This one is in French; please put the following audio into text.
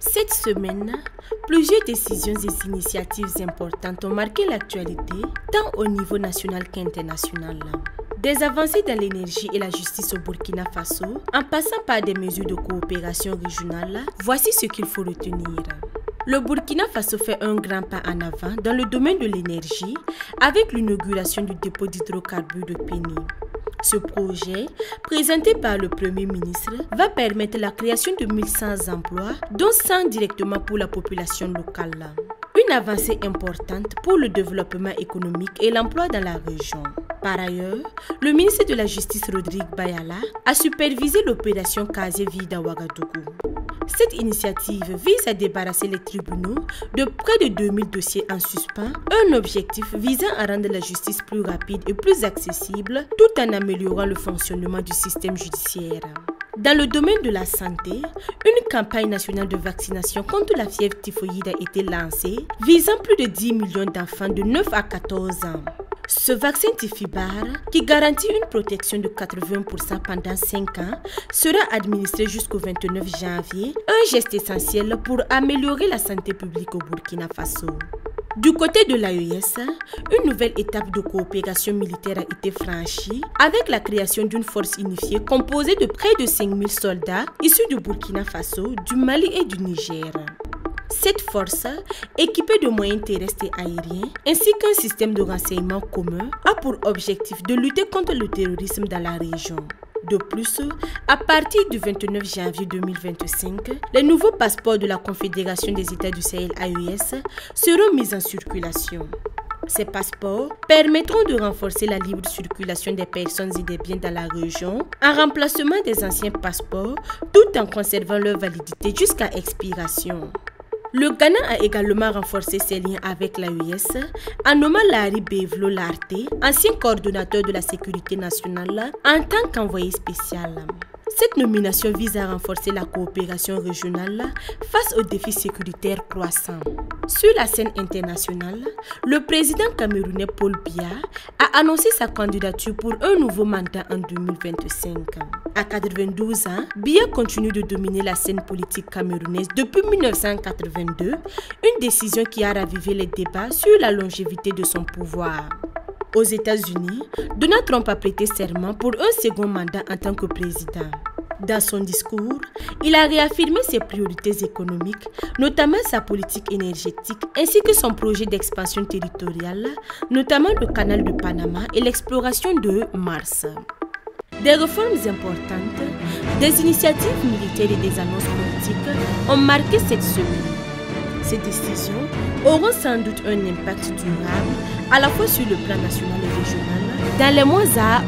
Cette semaine, plusieurs décisions et initiatives importantes ont marqué l'actualité, tant au niveau national qu'international. Des avancées dans l'énergie et la justice au Burkina Faso, en passant par des mesures de coopération régionale, voici ce qu'il faut retenir. Le Burkina Faso fait un grand pas en avant dans le domaine de l'énergie avec l'inauguration du dépôt d'hydrocarbures de Péni. Ce projet, présenté par le Premier ministre, va permettre la création de 1100 emplois, dont 100 directement pour la population locale. Une avancée importante pour le développement économique et l'emploi dans la région. Par ailleurs, le ministre de la Justice Rodrigue Bayala a supervisé l'opération Casier Vide à Ouagadougou. Cette initiative vise à débarrasser les tribunaux de près de 2000 dossiers en suspens, un objectif visant à rendre la justice plus rapide et plus accessible tout en améliorant le fonctionnement du système judiciaire. Dans le domaine de la santé, une campagne nationale de vaccination contre la fièvre typhoïde a été lancée, visant plus de 10 millions d'enfants de 9 à 14 ans. Ce vaccin Tifibar, qui garantit une protection de 80% pendant 5 ans, sera administré jusqu'au 29 janvier, un geste essentiel pour améliorer la santé publique au Burkina Faso. Du côté de l'AES, une nouvelle étape de coopération militaire a été franchie avec la création d'une force unifiée composée de près de 5000 soldats issus du Burkina Faso, du Mali et du Niger. Cette force, équipée de moyens terrestres et aériens, ainsi qu'un système de renseignement commun, a pour objectif de lutter contre le terrorisme dans la région. De plus, à partir du 29 janvier 2025, les nouveaux passeports de la Confédération des États du Sahel AES seront mis en circulation. Ces passeports permettront de renforcer la libre circulation des personnes et des biens dans la région en remplacement des anciens passeports tout en conservant leur validité jusqu'à expiration. Le Ghana a également renforcé ses liens avec l'AES en nommant Larry Bevlo Larté, ancien coordonnateur de la sécurité nationale, en tant qu'envoyé spécial. Cette nomination vise à renforcer la coopération régionale face aux défis sécuritaires croissants. Sur la scène internationale, le président camerounais Paul Biya a annoncé sa candidature pour un nouveau mandat en 2025. À 92 ans, Biya continue de dominer la scène politique camerounaise depuis 1982, une décision qui a ravivé les débats sur la longévité de son pouvoir. Aux États-Unis, Donald Trump a prêté serment pour un second mandat en tant que président. Dans son discours, il a réaffirmé ses priorités économiques, notamment sa politique énergétique, ainsi que son projet d'expansion territoriale, notamment le canal de Panama et l'exploration de Mars. Des réformes importantes, des initiatives militaires et des annonces politiques ont marqué cette semaine. Ces décisions auront sans doute un impact durable à la fois sur le plan national et régional dans les mois à